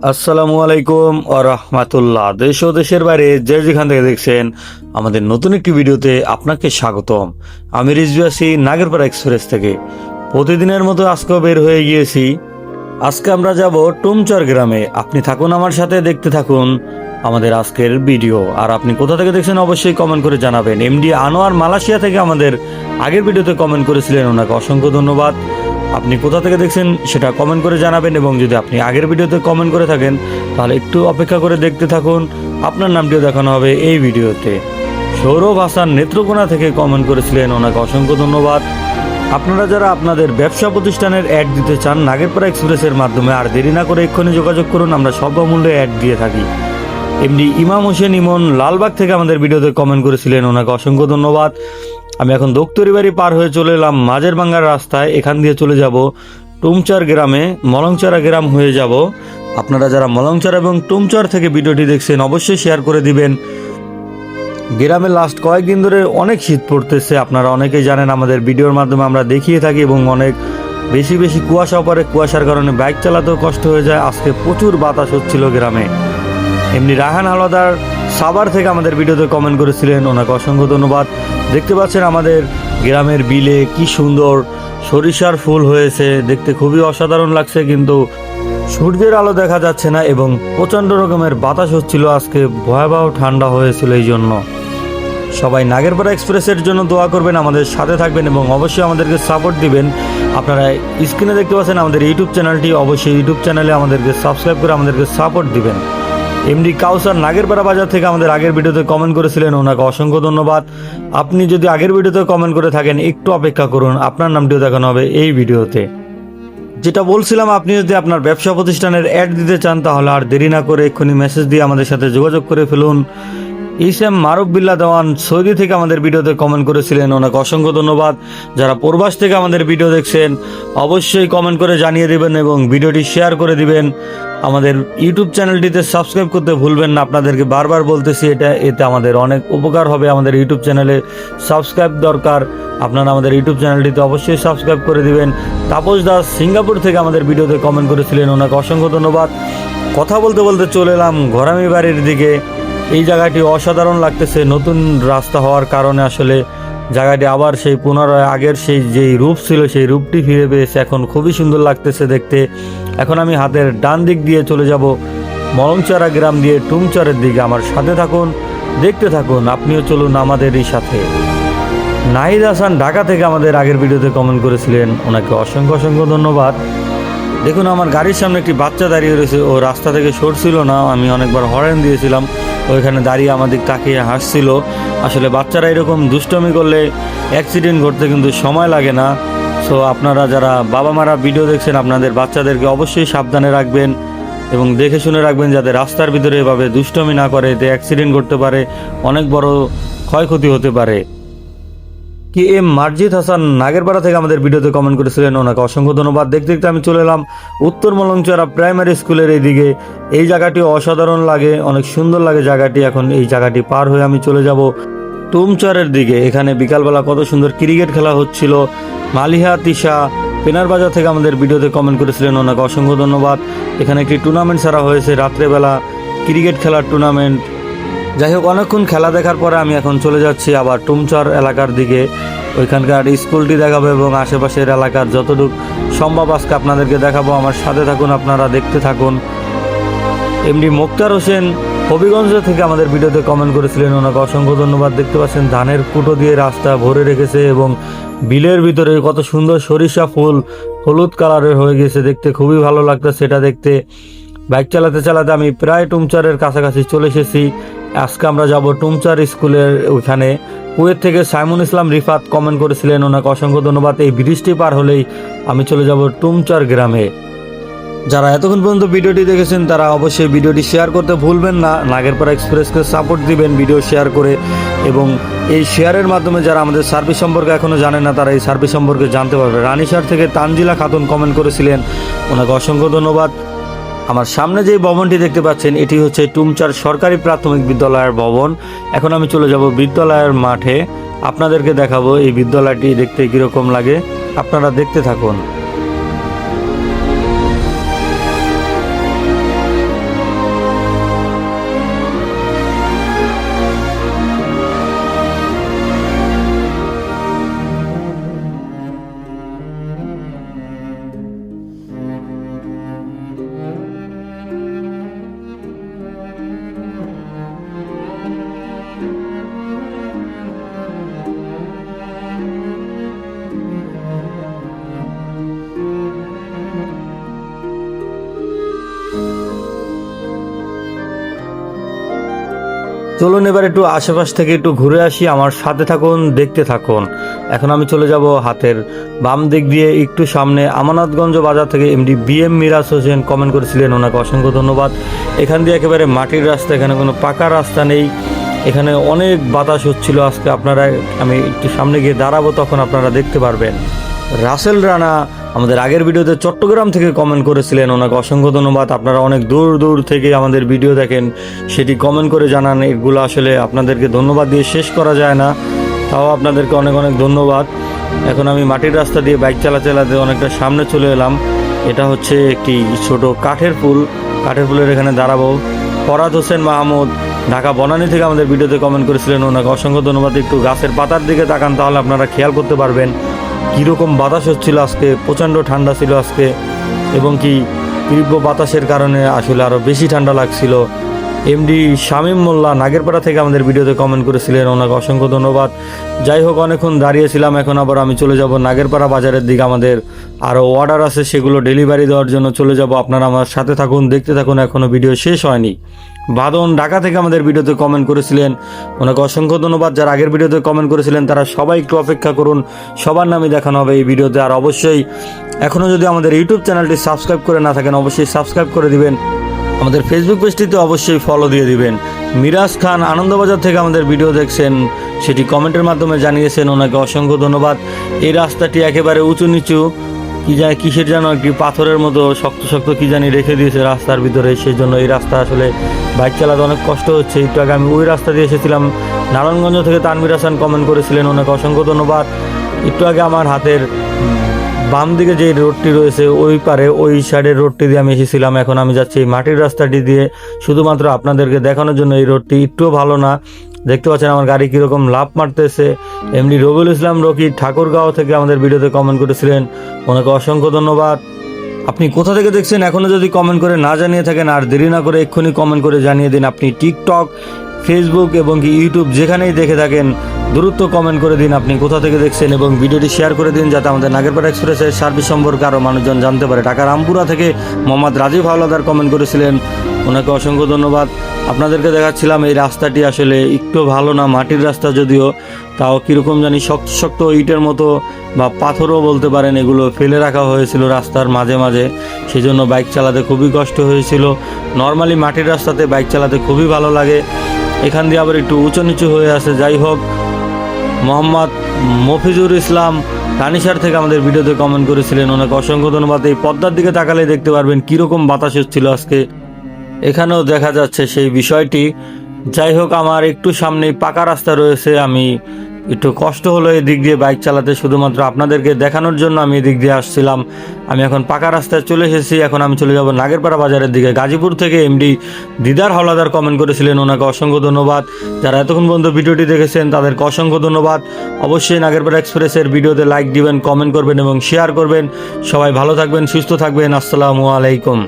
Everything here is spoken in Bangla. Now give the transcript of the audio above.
আসসালামু আলাইকুম ওয়া রাহমাতুল্লাহ। দেশ ও দেশের বাইরে যে যেখান থেকে দেখছেন আমাদের নতুন একটি ভিডিওতে আপনাকে স্বাগতম। আমি রিজভী আছি নাগেরপাড়া এক্সপ্রেস থেকে। প্রতিদিনের মতো আজকেও বের হয়ে গিয়েছি। আজকে আমরা যাব টুমচর গ্রামে। আপনি থাকুন আমার সাথে, দেখতে থাকুন আমাদের আজকের ভিডিও। আর আপনি কোথা থেকে দেখছেন অবশ্যই কমেন্ট করে জানাবেন। এমডি আনোয়ার মালয়েশিয়া থেকে আমাদের আগের ভিডিওতে কমেন্ট করেছিলেন, ওনাকে অসংখ্য ধন্যবাদ। আপনি কোথা থেকে দেখছেন সেটা কমেন্ট করে জানাবেন, এবং যদি আপনি আগের ভিডিওতে কমেন্ট করে থাকেন তাহলে একটু অপেক্ষা করে দেখতে থাকুন, আপনার নামটিও দেখানো হবে এই ভিডিওতে। সৌরভ হাসান নেত্রকোনা থেকে কমেন্ট করেছিলেন, ওনাকে অসংখ্য ধন্যবাদ। আপনারা যারা আপনাদের ব্যবসা প্রতিষ্ঠানের অ্যাড দিতে চান নাগেরপাড়া এক্সপ্রেসের মাধ্যমে, আর দেরি না করে এক্ষুনি যোগাযোগ করুন, আমরা স্বল্পমূল্যে অ্যাড দিয়ে থাকি। এমনি ইমাম হোসেন ইমন লালবাগ থেকে আমাদের ভিডিওতে কমেন্ট করেছিলেন, ওনাকে অসংখ্য ধন্যবাদ। আমি এখন দোক্তরি বাড়ি পার হয়ে চলে এলাম মাঝের বাঙ্গার রাস্তায়। এখান দিয়ে চলে যাব টুমচর গ্রামে, মলংচারা গ্রাম হয়ে যাব। আপনারা যারা মলংচারা এবং টুমচর থেকে ভিডিওটি দেখছেন অবশ্যই শেয়ার করে দিবেন। গ্রামে লাস্ট কয়েকদিন ধরে অনেক শীত পড়তেছে, আপনারা অনেকেই জানেন, আমাদের ভিডিওর মাধ্যমে আমরা দেখিয়ে থাকি, এবং অনেক বেশি বেশি কুয়াশা পড়ে। কুয়াশার কারণে বাইক চালাতেও কষ্ট হয়ে যায়। আজকে প্রচুর বাতাস হচ্ছিল গ্রামে। এমনি রাহান হাওলাদার সাভার থেকে আমাদের ভিডিওতে কমেন্ট করেছিলেন, ওনাকে অসংখ্য ধন্যবাদ। দেখতে পাচ্ছেন আমাদের গ্রামের বিলে কি সুন্দর সরিষার ফুল হয়েছে, দেখতে খুবই অসাধারণ লাগছে, কিন্তু সূর্যের আলো দেখা যাচ্ছে না এবং প্রচণ্ড রকমের বাতাস হচ্ছিল। আজকে ভয়াবহ ঠান্ডা হয়েছিল, এই জন্য সবাই নাগেরপাড়া এক্সপ্রেসের জন্য দোয়া করবেন, আমাদের সাথে থাকবেন এবং অবশ্যই আমাদেরকে সাপোর্ট দিবেন। আপনারা স্ক্রিনে দেখতে পাচ্ছেন আমাদের ইউটিউব চ্যানেলটি, অবশ্যই ইউটিউব চ্যানেলে আমাদেরকে সাবস্ক্রাইব করে আমাদেরকে সাপোর্ট দিবেন। এমডি কাউসার নাগেরপাড়া বাজার থেকে আমাদের আগের ভিডিওতে কমেন্ট করেছিলেন, ওনাকে অসংখ্য ধন্যবাদ। আপনি যদি আগের ভিডিওতে কমেন্ট করে থাকেন একটু অপেক্ষা করুন, আপনার নামটিও দেখানো হবে এই ভিডিওতে। যেটা বলছিলাম, আপনি যদি আপনার ব্যবসা প্রতিষ্ঠানের অ্যাড দিতে চান তাহলে আর দেরি না করে এক্ষুনি মেসেজ দিয়ে আমাদের সাথে যোগাযোগ করে ফেলুন। ইসএম মারুফ বিল্লাহ দেওয়ান সৌদি থেকে আমাদের ভিডিওতে কমেন্ট করেছিলেন, ওনাকে অসংখ্য ধন্যবাদ। যারা প্রবাস থেকে আমাদের ভিডিও দেখছেন অবশ্যই কমেন্ট করে জানিয়ে দেবেন এবং ভিডিওটি শেয়ার করে দিবেন। আমাদের ইউটিউব চ্যানেলটিতে সাবস্ক্রাইব করতে ভুলবেন না, আপনাদেরকে বারবার বলতেছি, এতে আমাদের অনেক উপকার হবে। আমাদের ইউটিউব চ্যানেলে সাবস্ক্রাইব দরকার, আপনারা আমাদের ইউটিউব চ্যানেলটিতে অবশ্যই সাবস্ক্রাইব করে দিবেন। তাপস দাস সিঙ্গাপুর থেকে আমাদের ভিডিওতে কমেন্ট করেছিলেন, ওনাকে অসংখ্য ধন্যবাদ। কথা বলতে বলতে চলে এলাম ঘরামি বাড়ির দিকে। এই জায়গাটি অসাধারণ লাগতেছে, নতুন রাস্তা হওয়ার কারণে আসলে জায়গাটি আবার সেই পুনরায় আগের সেই যেই রূপ ছিল সেই রূপটি ফিরে পেয়েছে। এখন খুবই সুন্দর লাগতেছে দেখতে। এখন আমি হাতের ডান দিক দিয়ে চলে যাব মলংচারা গ্রাম দিয়ে টুমচরের দিকে। আমার সাথে থাকুন, দেখতে থাকুন, আপনিও চলুন আমাদেরই সাথে। নাহিদ হাসান ঢাকা থেকে আমাদের আগের ভিডিওতে কমেন্ট করেছিলেন, ওনাকে অসংখ্য অসংখ্য ধন্যবাদ। দেখুন আমার গাড়ির সামনে একটি বাচ্চা দাঁড়িয়ে রয়েছে, ও রাস্তা থেকে সরছিল না, আমি অনেকবার হর্ন দিয়েছিলাম, ওইখানে দাঁড়িয়ে আমাদের তাকিয়ে হাসছিল। আসলে বাচ্চারা এরকম দুষ্টমি করলে অ্যাক্সিডেন্ট ঘটতে কিন্তু সময় লাগে না। সো আপনারা যারা বাবা মারা ভিডিও দেখছেন আপনাদের বাচ্চাদেরকে অবশ্যই সাবধানে রাখবেন এবং দেখে শুনে রাখবেন যাতে রাস্তার ভিতরে এভাবে দুষ্টমি না করে, এতে অ্যাক্সিডেন্ট করতে পারে, অনেক বড় ক্ষয়ক্ষতি হতে পারে। কি এম মার্জিদ হাসান নাগেরপাড়া থেকে আমাদের ভিডিওতে কমেন্ট করেছিলেন, ওনাকে অসংখ্য ধন্যবাদ। দেখতে দেখতে আমি চলে এলাম উত্তর মলংচারা প্রাইমারি স্কুলের এই দিকে। এই জায়গাটি অসাধারণ লাগে, অনেক সুন্দর লাগে জায়গাটি। এখন এই জায়গাটি পার হয়ে আমি চলে যাব টুমচরের দিকে। এখানে বিকালবেলা কত সুন্দর ক্রিকেট খেলা হচ্ছিল। মালিহা তিশা পেনার বাজার থেকে আমাদের ভিডিওতে কমেন্ট করেছিলেন, ওনাকে অসংখ্য ধন্যবাদ। এখানে একটি টুর্নামেন্ট ছাড়া হয়েছে, রাত্রেবেলা ক্রিকেট খেলার টুর্নামেন্ট। যাই হোক, অনেকক্ষণ খেলা দেখার পরে আমি এখন চলে যাচ্ছি আবার টুমচর এলাকার দিকে। ওইখানকার স্কুলটি দেখাবো এবং আশেপাশের এলাকার যতটুকু সম্ভব আজকে আপনাদেরকে দেখাবো। আমার সাথে থাকুন, আপনারা দেখতে থাকুন। এমডি মোক্তার হোসেন হবিগঞ্জ থেকে আমাদের ভিডিওতে কমেন্ট করেছিলেন, ওনাকে অসংখ্য ধন্যবাদ। দেখতে পাচ্ছেন ধানের কুটো দিয়ে রাস্তা ভরে রেখেছে এবং বিলের ভিতরে কত সুন্দর সরিষা ফুল হলুদ কালারের হয়ে গেছে, দেখতে খুবই ভালো লাগতো সেটা দেখতে। বাইক চালাতে চালাতে আমি প্রায় টুমচরের কাছাকাছি চলে এসেছি। আজকে আমরা যাব টুমচর স্কুলের ওইখানে। কুয়েত থেকে সাইমুন ইসলাম রিফাত কমেন্ট করেছিলেন, ওনাকে অসংখ্য ধন্যবাদ। এই ব্রিজটি পার হলেই আমি চলে যাব টুমচর গ্রামে। যারা এতক্ষণ পর্যন্ত ভিডিওটি দেখেছেন তারা অবশ্যই ভিডিওটি শেয়ার করতে ভুলবেন না। নাগেরপাড়া এক্সপ্রেসকে সাপোর্ট দিবেন ভিডিও শেয়ার করে, এবং এই শেয়ারের মাধ্যমে যারা আমাদের সার্ভিস সম্পর্কে এখনও জানেন না তারা এই সার্ভিস সম্পর্কে জানতে পারবে। রানীশার থেকে তানজিলা খাতুন কমেন্ট করেছিলেন, ওনাকে অসংখ্য ধন্যবাদ। আমার সামনে যে ভবনটি দেখতে পাচ্ছেন এটি হচ্ছে টুমচর সরকারি প্রাথমিক বিদ্যালয়ের ভবন। এখন আমি চলে যাব বিদ্যালয়ের মাঠে, আপনাদেরকে দেখাবো এই বিদ্যালয়টি দেখতে কীরকম লাগে, আপনারা দেখতে থাকুন। চলুন এবার একটু আশেপাশ থেকে একটু ঘুরে আসি, আমার সাথে থাকুন, দেখতে থাকুন। এখন আমি চলে যাব হাতের বাম দিক দিয়ে একটু সামনে আমানতগঞ্জ বাজার থেকে MD BM Miraj Hossain comment করেছিলেন, ওনাকে অসংখ্য ধন্যবাদ। এখান দিয়ে একেবারে মাটির রাস্তা, এখানে কোনো পাকা রাস্তা নেই, এখানে অনেক বাতাস হচ্ছিল আজকে। আপনারা, আমি একটু সামনে গিয়ে দাঁড়াবো তখন আপনারা দেখতে পারবেন। রাসেল রানা আমাদের আগের ভিডিওতে চট্টগ্রাম থেকে কমেন্ট করেছিলেন, ওনাকে অসংখ্য ধন্যবাদ। আপনারা অনেক দূর দূর থেকে আমাদের ভিডিও দেখেন, সেটি কমেন্ট করে জানান। এগুলো আসলে আপনাদেরকে ধন্যবাদ দিয়ে শেষ করা যায় না, তাও আপনাদেরকে অনেক অনেক ধন্যবাদ। এখন আমি মাটির রাস্তা দিয়ে বাইক চালাতে চালাতে অনেকটা সামনে চলে এলাম। এটা হচ্ছে একটি ছোট কাঠের পুল, কাঠের পুলের এখানে দাঁড়াবো। ফরাদ হোসেন মাহমুদ ঢাকা বনানী থেকে আমাদের ভিডিওতে কমেন্ট করেছিলেন, ওনাকে অসংখ্য ধন্যবাদ। একটু গাছের পাতার দিকে তাকান, তাহলে আপনারা খেয়াল করতে পারবেন কীরকম বাতাস হচ্ছিল আজকে। প্রচণ্ড ঠান্ডা ছিল আজকে, এবং কি তীব্র বাতাসের কারণে আসলে আরও বেশি ঠান্ডা লাগছিল। এমডি শামীম মোল্লা নাগেরপাড়া থেকে আমাদের ভিডিওতে কমেন্ট করেছিলেন, ওনাকে অসংখ্য ধন্যবাদ। যাই হোক, অনেকক্ষণ দাঁড়িয়েছিলাম, এখন আবার আমি চলে যাব নাগেরপাড়া বাজারের দিকে। আমাদের আরও অর্ডার আছে, সেগুলো ডেলিভারি দেওয়ার জন্য চলে যাব। আপনারা আমার সাথে থাকুন, দেখতে থাকুন, এখনও ভিডিও শেষ হয়নি। বাদন ঢাকা থেকে আমাদের ভিডিওতে কমেন্ট করেছিলেন, ওনাকে অসংখ্য ধন্যবাদ। যারা আগের ভিডিওতে কমেন্ট করেছিলেন তারা সবাই একটু অপেক্ষা করুন, সবার নামই দেখানো হবে এই ভিডিওতে। আর অবশ্যই এখনও যদি আমাদের ইউটিউব চ্যানেলটি সাবস্ক্রাইব করে না থাকেন, অবশ্যই সাবস্ক্রাইব করে দিবেন। আমাদের ফেসবুক পেজটিতে অবশ্যই ফলো দিয়ে দিবেন। মিরাজ খান আনন্দবাজার থেকে আমাদের ভিডিও দেখছেন, সেটি কমেন্টের মাধ্যমে জানিয়েছেন, ওনাকে অসংখ্য ধন্যবাদ। এই রাস্তাটি একেবারে উঁচু নিচু, কি জানি কিসের যেন একটি পাথরের মতো শক্ত শক্ত কি জানি রেখে দিয়েছে রাস্তার ভিতরে, সেই জন্য এই রাস্তা আসলে বাইক চালাতে অনেক কষ্ট হচ্ছে। একটু আগে আমি ওই রাস্তা দিয়ে এসেছিলাম। নারায়ণগঞ্জ থেকে তানভীর হাসান কমেন্ট করেছিলেন, ওনাকে অসংখ্য ধন্যবাদ। একটু আগে আমার হাতের বাম দিকে যে রোডটি রয়েছে ওই পারে, ওই সাইডের রোডটি দিয়ে আমি এসেছিলাম। এখন আমি যাচ্ছি এই মাটির রাস্তাটি দিয়ে, শুধুমাত্র আপনাদেরকে দেখানোর জন্য। এই রোডটি একটুও ভালো না, দেখতে পাচ্ছেন আমার গাড়ি কীরকম লাফ মারতেছে। এমনি রবিউল ইসলাম রকি ঠাকুরগাঁও থেকে আমাদের ভিডিওতে কমেন্ট করেছিলেন, ওনাকে অসংখ্য ধন্যবাদ। আপনি কোথা থেকে দেখছেন এখনও যদি কমেন্ট করে না জানিয়ে থাকেন, আর দেরি না করে এক্ষুনি কমেন্ট করে জানিয়ে দিন। আপনি টিকটক, ফেসবুক এবং কি ইউটিউব যেখানেই দেখে থাকেন, দ্রুত কমেন্ট করে দিন আপনি কোথা থেকে দেখছেন, এবং ভিডিওটি শেয়ার করে দিন যাতে আমাদের নাগেরপাড়া এক্সপ্রেসের সার্ভিস সম্পর্কে আরও মানুষজন জানতে পারে। ঢাকা রামপুরা থেকে মোহাম্মদ রাজীব হাওলাদার কমেন্ট করেছিলেন, ওনাকে অসংখ্য ধন্যবাদ। আপনাদেরকে দেখাচ্ছিলাম এই রাস্তাটি আসলে একটু ভালো না, মাটির রাস্তা যদিও, তাও কীরকম জানি শক্ত শক্ত ইটের মতো বা পাথরও বলতে পারেন, এগুলো ফেলে রাখা হয়েছিল রাস্তার মাঝে মাঝে, সেজন্য বাইক চালাতে খুবই কষ্ট হয়েছিল। নর্মালি মাটির রাস্তাতে বাইক চালাতে খুবই ভালো লাগে, এখান দিয়ে আবার একটু উঁচু নিচু হয়ে আছে। যাই হোক, মোহাম্মদ মফিজুর ইসলাম রানিসার থেকে আমাদের ভিডিওতে কমেন্ট করেছিলেন, ওনাকে অসংখ্য ধন্যবাদ। এই পদ্মার দিকে তাকালে দেখতে পারবেন কীরকম বাতাস হচ্ছিল আজকে, এখানেও দেখা যাচ্ছে সেই বিষয়টি। যাই হোক, আমার একটু সামনেই পাকা রাস্তা রয়েছে, আমি একটু কষ্ট হলো এই দিক দিয়ে বাইক চালাতে, শুধুমাত্র আপনাদেরকে দেখানোর জন্য আমি এদিক দিয়ে আসছিলাম। আমি এখন পাকা রাস্তায় চলে এসেছি, এখন আমি চলে যাব নাগেরপাড়া বাজারের দিকে। গাজীপুর থেকে এমডি দিদার হাওলাদার কমেন্ট করেছিলেন, ওনাকে অসংখ্য ধন্যবাদ। যারা এতক্ষণ পর্যন্ত ভিডিওটি দেখেছেন তাদেরকে অসংখ্য ধন্যবাদ। অবশ্যই নাগেরপাড়া এক্সপ্রেসের ভিডিওতে লাইক দিবেন, কমেন্ট করবেন এবং শেয়ার করবেন। সবাই ভালো থাকবেন, সুস্থ থাকবেন। আসসালামু আলাইকুম।